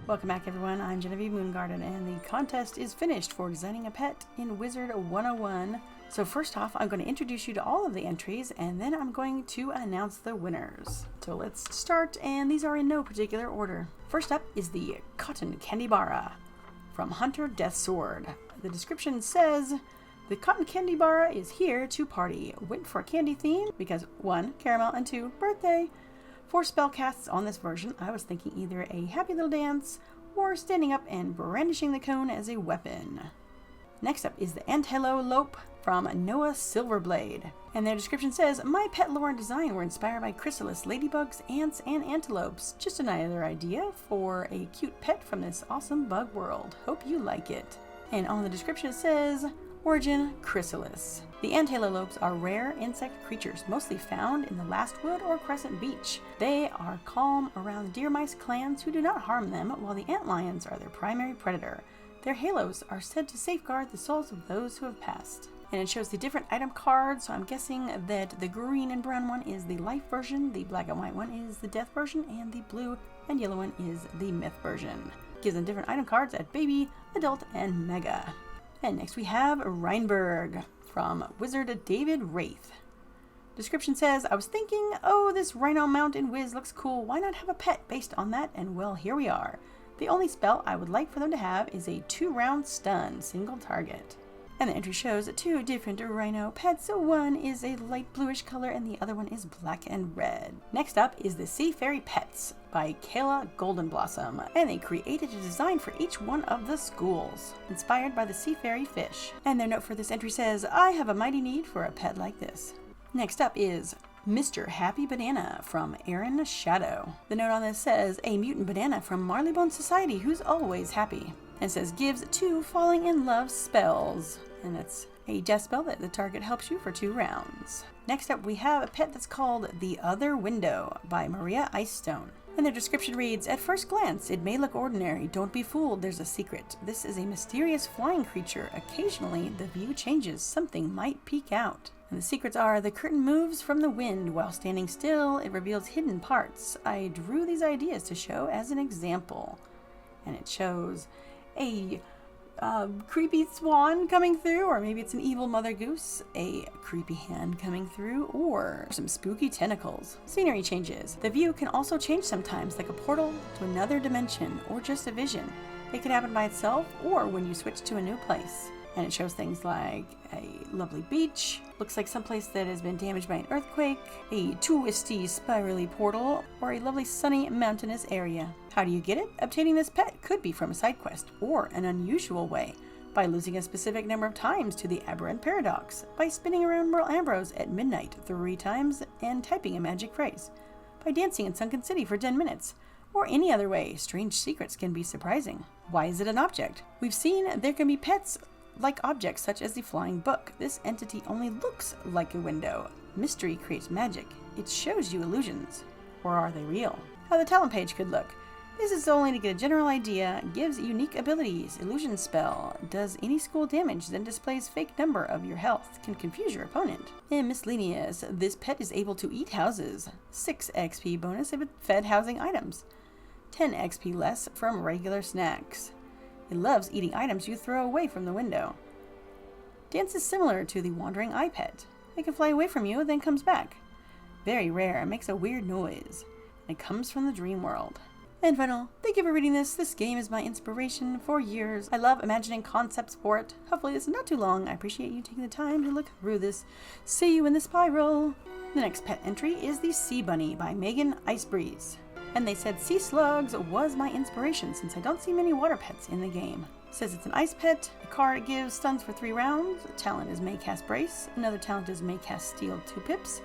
Welcome back everyone, I'm Genevieve Moongarden and the contest is finished for designing a pet in Wizard101. So first off, I'm going to introduce you to all of the entries and then I'm going to announce the winners. So let's start, and these are in no particular order. First up is the Cotton Candy Barra from Hunter Death Sword. The description says, the Cotton Candy Barra is here to party. Went for a candy theme because 1, caramel, and 2, birthday. For spell casts on this version, I was thinking either a happy little dance or standing up and brandishing the cone as a weapon. Next up is the Antelope from Noah Silverblade. And their description says, my pet lore and design were inspired by chrysalis, ladybugs, ants, and antelopes. Just another idea for a cute pet from this awesome bug world. Hope you like it. And on the description it says, origin, chrysalis. The antelopes are rare insect creatures, mostly found in the Last Wood or Crescent Beach. They are calm around deer mice clans who do not harm them, while the antlions are their primary predator. Their halos are said to safeguard the souls of those who have passed. And it shows the different item cards, so I'm guessing that the green and brown one is the life version, the black and white one is the death version, and the blue and yellow one is the myth version. Gives them different item cards at baby, adult, and mega. And next we have Reinberg from Wizard David Wraith. Description says, I was thinking, oh, this Rhino mount in Wiz looks cool. Why not have a pet based on that? And well, here we are. The only spell I would like for them to have is a 2-round stun, single target. And the entry shows 2 different Rhino pets. One is a light bluish color and the other one is black and red. Next up is the Sea Fairy Pets by Kayla Goldenblossom, and they created a design for each one of the schools, inspired by the sea fairy fish. And their note for this entry says, I have a mighty need for a pet like this. Next up is Mr. Happy Banana from Aaron Shadow. The note on this says, a mutant banana from Marleybone Society who's always happy. And says, gives 2 falling in love spells. And that's a death spell that the target helps you for 2 rounds. Next up we have a pet that's called The Other Window by Maria Icestone. And their description reads, at first glance, it may look ordinary. Don't be fooled, there's a secret. This is a mysterious flying creature. Occasionally, the view changes. Something might peek out. And the secrets are, the curtain moves from the wind. While standing still, it reveals hidden parts. I drew these ideas to show as an example. And it shows a creepy swan coming through, or maybe it's an evil mother goose, a creepy hand coming through, or some spooky tentacles. Scenery changes. The view can also change sometimes, like a portal to another dimension, or just a vision. It can happen by itself, or when you switch to a new place. And it shows things like a lovely beach, looks like someplace that has been damaged by an earthquake, a twisty spirally portal, or a lovely sunny mountainous area. How do you get it? Obtaining this pet could be from a side quest, or an unusual way, by losing a specific number of times to the Aberrant Paradox, by spinning around Merle Ambrose at midnight 3 times and typing a magic phrase, by dancing in Sunken City for 10 minutes, or any other way. Strange secrets can be surprising. Why is it an object? We've seen there can be pets like objects such as the flying book. This entity only looks like a window. Mystery creates magic. It shows you illusions. Or are they real? How the talent page could look. This is only to get a general idea. Gives unique abilities. Illusion spell. Does any school damage, then displays fake number of your health. Can confuse your opponent. And miscellaneous. This pet is able to eat houses. 6 XP bonus if it fed housing items. 10 XP less from regular snacks. It loves eating items you throw away from the window. Dance is similar to the wandering eye pet. It can fly away from you, then comes back. Very rare, it makes a weird noise. And it comes from the dream world. And final, thank you for reading this. This game is my inspiration for years. I love imagining concepts for it. Hopefully this is not too long. I appreciate you taking the time to look through this. See you in the spiral. The next pet entry is the Sea Bunny by Megan Icebreeze. And they said sea slugs was my inspiration since I don't see many water pets in the game. It says it's an ice pet. The card it gives stuns for 3 rounds. A talent is May Cast Brace. Another talent is May Cast Steal 2 pips.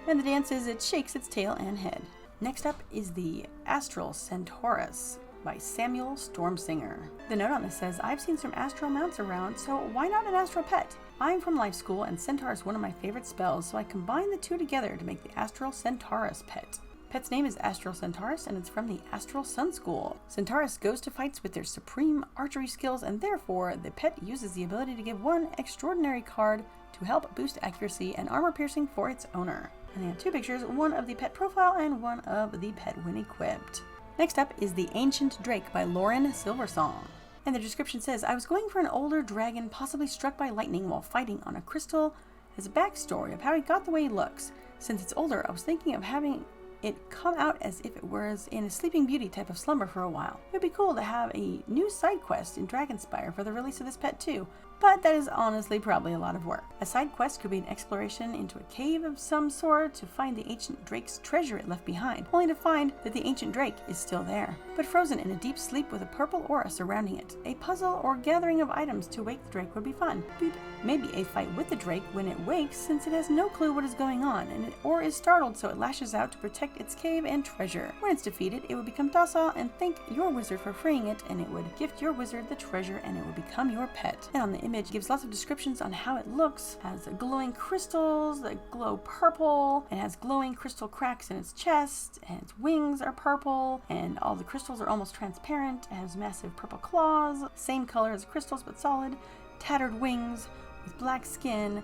And the dance is it shakes its tail and head. Next up is the Astral Centaurus by Samuel Stormsinger. The note on this says, I've seen some astral mounts around, so why not an astral pet? I'm from Life School and Centaur is one of my favorite spells, so I combined the 2 together to make the Astral Centaurus pet. Pet's name is Astral Centaurus and it's from the Astral Sun School. Centaurus goes to fights with their supreme archery skills, and therefore the pet uses the ability to give 1 extraordinary card to help boost accuracy and armor piercing for its owner. And they have 2 pictures, one of the pet profile and one of the pet when equipped. Next up is The Ancient Drake by Lauren Silversong. And the description says, I was going for an older dragon possibly struck by lightning while fighting on a crystal. As a backstory of how he got the way he looks. Since it's older, I was thinking of having it come out as if it was in a Sleeping Beauty type of slumber for a while. It would be cool to have a new side quest in Dragonspire for the release of this pet too, but that is honestly probably a lot of work. A side quest could be an exploration into a cave of some sort to find the ancient drake's treasure it left behind, only to find that the ancient drake is still there, but frozen in a deep sleep with a purple aura surrounding it. A puzzle or gathering of items to wake the drake would be fun. Maybe a fight with the drake when it wakes, since it has no clue what is going on, or is startled so it lashes out to protect its cave and treasure. When it's defeated, it would become docile and thank your wizard for freeing it, and it would gift your wizard the treasure and it would become your pet. And on the image gives lots of descriptions on how it looks. It has glowing crystals that glow purple. It has glowing crystal cracks in its chest, and its wings are purple, and all the crystals are almost transparent. It has massive purple claws, same color as crystals but solid, tattered wings with black skin,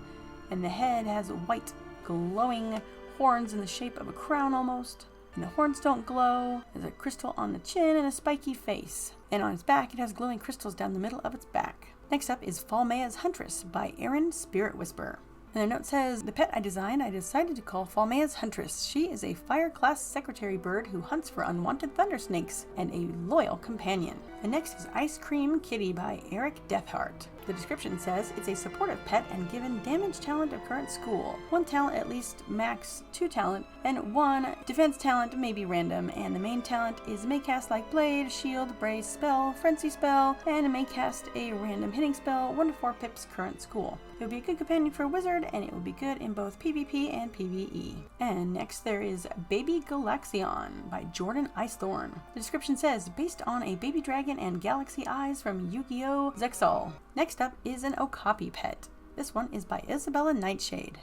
and the head has white glowing horns in the shape of a crown almost. And the horns don't glow. There's a crystal on the chin and a spiky face. And on its back, it has glowing crystals down the middle of its back. Next up is Falmea's Huntress by Erin Spirit Whisper. And the note says, the pet I designed, I decided to call Falmea's Huntress. She is a fire-class secretary bird who hunts for unwanted thunder snakes and a loyal companion. And next is Ice Cream Kitty by Eric Deathheart. The description says, it's a supportive pet and given damage talent of current school. 1 talent at least, max 2 talent, and 1 defense talent may be random, and the main talent is may cast like Blade, Shield, Brace, Spell, Frenzy Spell, and may cast a random hitting spell 1 to 4 pips current school. It would be a good companion for a wizard, and it would be good in both PvP and PvE. And next there is Baby Galaxion by Jordan Icethorn. The description says, based on a baby dragon and galaxy eyes from Yu-Gi-Oh! Zexal. Next up is an Okapi pet. This one is by Isabella Nightshade.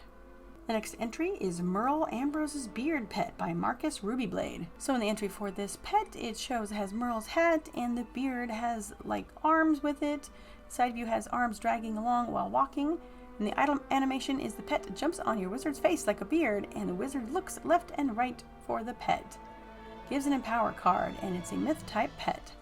The next entry is Merle Ambrose's Beard Pet by Marcus Rubyblade. So in the entry for this pet, it shows it has Merle's hat and the beard has like arms with it. Side view has arms dragging along while walking. And the item animation is the pet jumps on your wizard's face like a beard and the wizard looks left and right for the pet. Gives an Empower card and it's a myth type pet.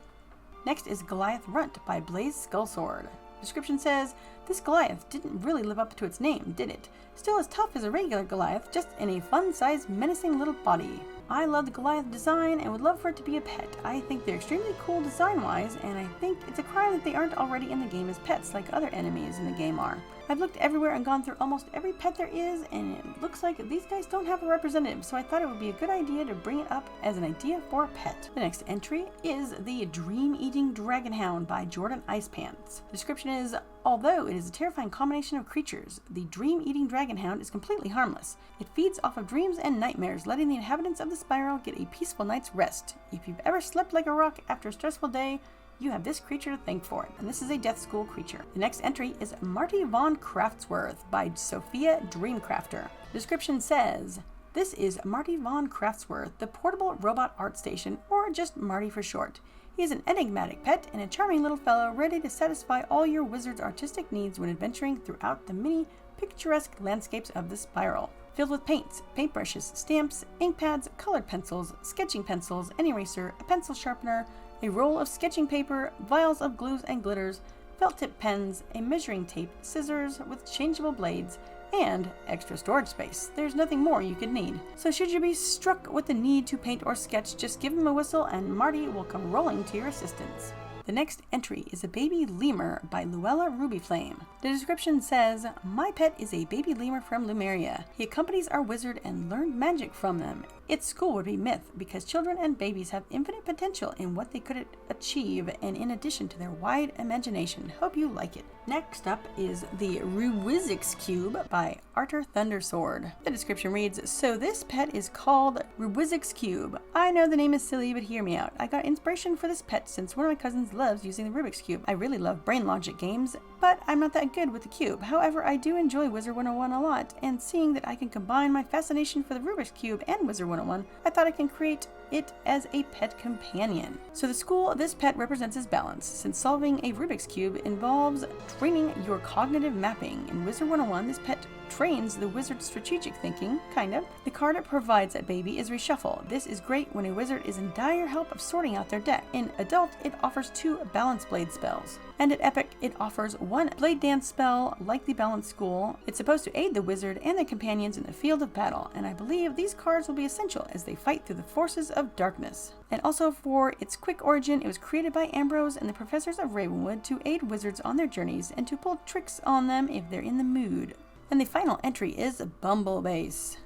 Next is Goliath Runt by Blaze Skullsword. Description says, this Goliath didn't really live up to its name, did it? Still as tough as a regular Goliath, just in a fun-sized, menacing little body. I love the Goliath design and would love for it to be a pet. I think they're extremely cool design-wise, and I think it's a crime that they aren't already in the game as pets like other enemies in the game are. I've looked everywhere and gone through almost every pet there is, and it looks like these guys don't have a representative, so I thought it would be a good idea to bring it up as an idea for a pet. The next entry is the Dream-Eating Dragonhound by Jordan Icepants. The description is, although it is a terrifying combination of creatures, the Dream-Eating Dragonhound is completely harmless. It feeds off of dreams and nightmares, letting the inhabitants of the spiral get a peaceful night's rest. If you've ever slept like a rock after a stressful day, you have this creature to thank for it, and this is a Death School creature. The next entry is Marty Von Craftsworth by Sophia Dreamcrafter. The description says, this is Marty Von Craftsworth, the portable robot art station, or just Marty for short. He is an enigmatic pet and a charming little fellow ready to satisfy all your wizard's artistic needs when adventuring throughout the many picturesque landscapes of the spiral. Filled with paints, paintbrushes, stamps, ink pads, colored pencils, sketching pencils, an eraser, a pencil sharpener, a roll of sketching paper, vials of glues and glitters, felt-tip pens, a measuring tape, scissors with changeable blades, and extra storage space. There's nothing more you could need. So should you be struck with the need to paint or sketch, just give him a whistle and Marty will come rolling to your assistance. The next entry is a baby lemur by Luella Rubyflame. The description says, my pet is a baby lemur from Lumeria. He accompanies our wizard and learned magic from them. Its school would be myth because children and babies have infinite potential in what they could achieve and in addition to their wide imagination. Hope you like it. Next up is the Ruwizix Cube by Arthur Thundersword. The description reads, so this pet is called Ruwizix Cube. I know the name is silly, but hear me out. I got inspiration for this pet since one of my cousins loves using the Rubik's Cube. I really love brain logic games, but I'm not that good with the cube. However, I do enjoy Wizard101 a lot, and seeing that I can combine my fascination for the Rubik's Cube and Wizard101, I thought I can create it as a pet companion. So the school this pet represents is balance, since solving a Rubik's Cube involves training your cognitive mapping. In Wizard101, this pet trains the wizard's strategic thinking, kind of. The card it provides that baby is Reshuffle. This is great when a wizard is in dire help of sorting out their deck. In Adult, it offers 2 Balance Blade spells. And at Epic, it offers 1 Blade Dance spell, like the Balance School. It's supposed to aid the wizard and their companions in the field of battle, and I believe these cards will be essential as they fight through the forces of darkness. And also for its quick origin, it was created by Ambrose and the professors of Ravenwood to aid wizards on their journeys and to pull tricks on them if they're in the mood. And the final entry is Bumblebase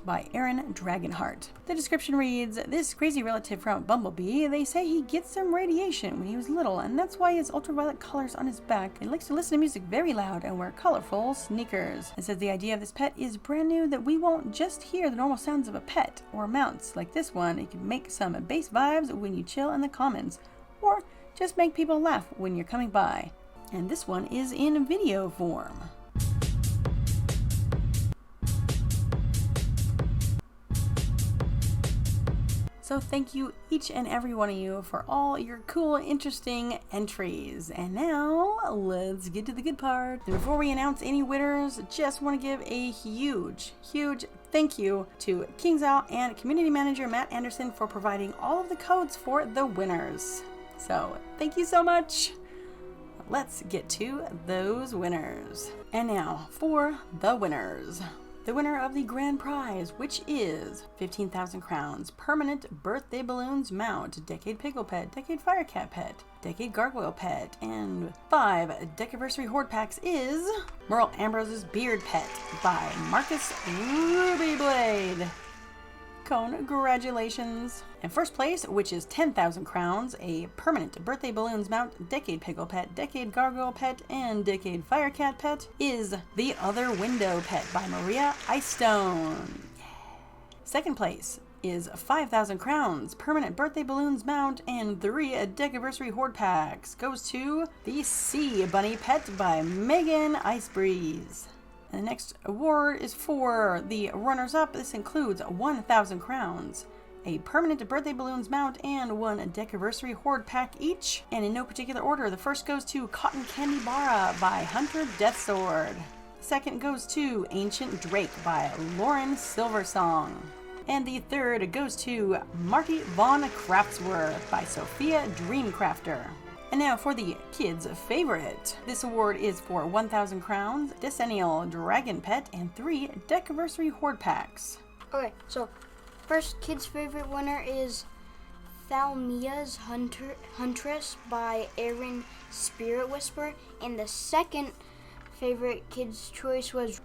by Aaron Dragonheart. The description reads, this crazy relative from Bumblebee, they say he gets some radiation when he was little, and that's why he has ultraviolet colors on his back and likes to listen to music very loud and wear colorful sneakers. It says the idea of this pet is brand new, that we won't just hear the normal sounds of a pet or mounts like this one. It can make some bass vibes when you chill in the commons, or just make people laugh when you're coming by. And this one is in video form. So thank you each and every one of you for all your cool, interesting entries. And now let's get to the good part. And before we announce any winners, just want to give a huge thank you to KingsIsle and community manager Matt Anderson for providing all of the codes for the winners. So thank you so much. Let's get to those winners. And now for the winners. The winner of the grand prize, which is 15,000 crowns, permanent birthday balloons mount, Decade Pickle Pet, Decade Firecat Pet, Decade Gargoyle Pet, and 5 Decaversary Horde Packs is Merle Ambrose's Beard Pet by Marcus Rubyblade. Congratulations. And first place, which is 10,000 crowns, a permanent birthday balloons mount, Decade Pickle Pet, Decade Gargoyle Pet, and Decade Firecat Pet, is The Other Window Pet by Maria Icestone. Second place is 5,000 crowns, permanent birthday balloons mount, and 3 Decaversary Horde Packs goes to The Sea Bunny Pet by Megan Icebreeze. And the next award is for the runners-up. This includes 1,000 crowns, a permanent birthday balloons mount, and 1 Decaversary Horde Pack each. And in no particular order, the first goes to Cotton Candy Bara by Hunter Deathsword. The second goes to Ancient Drake by Lauren Silversong. And the third goes to Marty Von Craftsworth by Sophia Dreamcrafter. And now for the kids' favorite. This award is for 1,000 crowns, Decennial Dragon Pet, and 3 Decaversary Horde Packs. Okay, so first kids' favorite winner is Thalmia's Huntress by Aaron Spirit Whisper, and the second favorite kids' choice was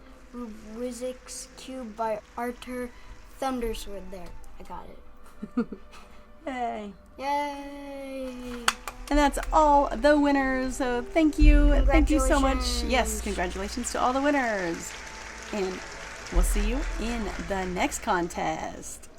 Rizik's Cube by Arthur Thundersword. There, I got it. Yay. Yay! And that's all the winners. So thank you. Thank you so much. Yes, congratulations to all the winners. And we'll see you in the next contest.